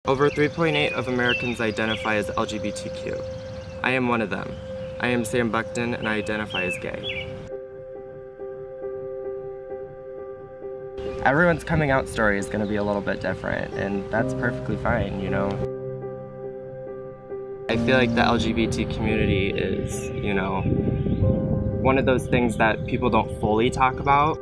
Over 3.8 of Americans identify as LGBTQ. I am one of them. I am Sam Buckton and I identify as gay. Everyone's coming out story is going to be a little bit different, and that's perfectly fine, you know? I feel like the LGBT community is, one of those things that people don't fully talk about.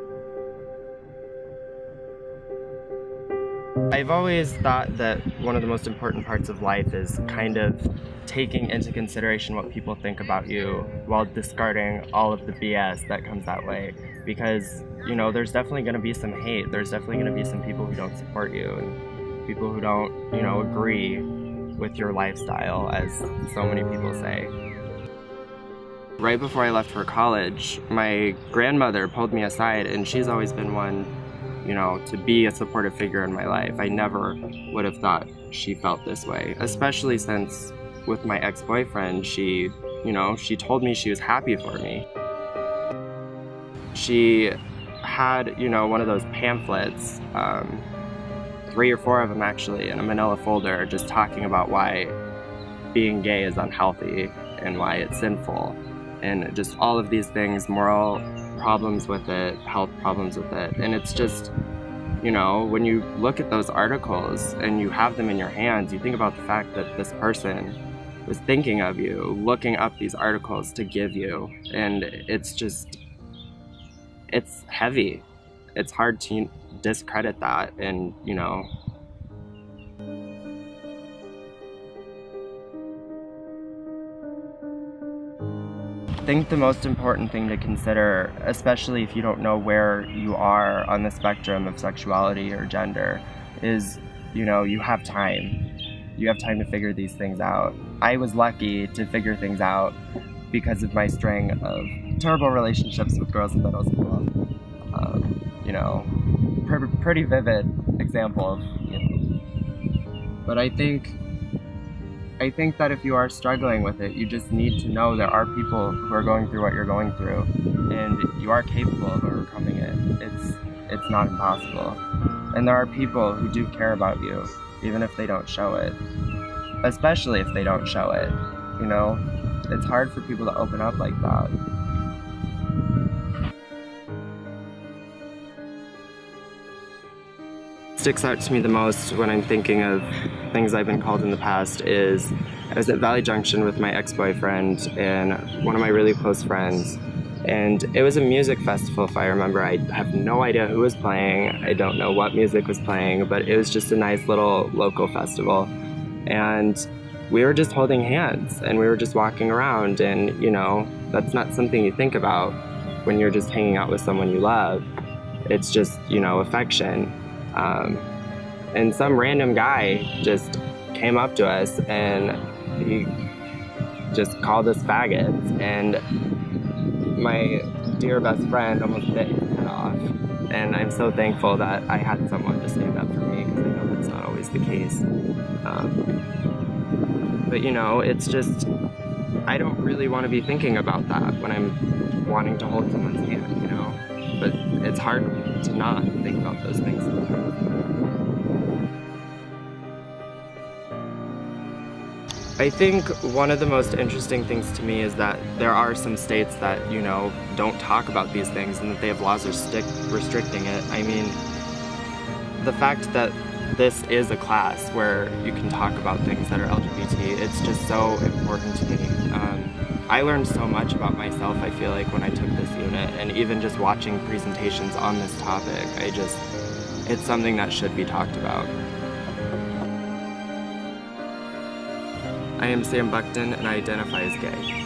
I've always thought that one of the most important parts of life is kind of taking into consideration what people think about you while discarding all of the BS that comes that way. Because, there's definitely going to be some hate. There's definitely going to be some people who don't support you and people who don't, agree with your lifestyle, as so many people say. Right before I left for college, my grandmother pulled me aside, and she's always been one to be a supportive figure in my life. I never would have thought she felt this way, especially since with my ex-boyfriend, she told me she was happy for me. She had, one of those pamphlets, 3 or 4 of them actually, in a manila folder, just talking about why being gay is unhealthy and why it's sinful, and just all of these things, moral problems with it, health problems with it. And it's just, when you look at those articles and you have them in your hands, you think about the fact that this person was thinking of you, looking up these articles to give you, and it's heavy. It's hard to discredit that, and I think the most important thing to consider, especially if you don't know where you are on the spectrum of sexuality or gender, is, you have time. You have time to figure these things out. I was lucky to figure things out because of my string of terrible relationships with girls in middle school. Pretty vivid example of, But I think that if you are struggling with it, you just need to know there are people who are going through what you're going through, and you are capable of overcoming it. It's not impossible. And there are people who do care about you, even if they don't show it. Especially if they don't show it, It's hard for people to open up like that. Sticks out to me the most when I'm thinking of things I've been called in the past is I was at Valley Junction with my ex-boyfriend and one of my really close friends, and it was a music festival, if I remember. I have no idea who was playing. I don't know what music was playing, but it was just a nice little local festival, and we were just holding hands and we were just walking around, and that's not something you think about when you're just hanging out with someone you love. It's just affection. And some random guy just came up to us and he just called us faggots, and my dear best friend almost bit his head off. And I'm so thankful that I had someone to stand up for me, because I know that's not always the case. But it's just, I don't really want to be thinking about that when I'm wanting to hold someone's hand, But it's hard to not think about those things sometimes. I think one of the most interesting things to me is that there are some states that, don't talk about these things, and that they have laws restricting it. I mean, the fact that this is a class where you can talk about things that are LGBT, it's just so important to me. I learned so much about myself, I feel like, when I took this unit, and even just watching presentations on this topic, it's something that should be talked about. I am Sam Buckton and I identify as gay.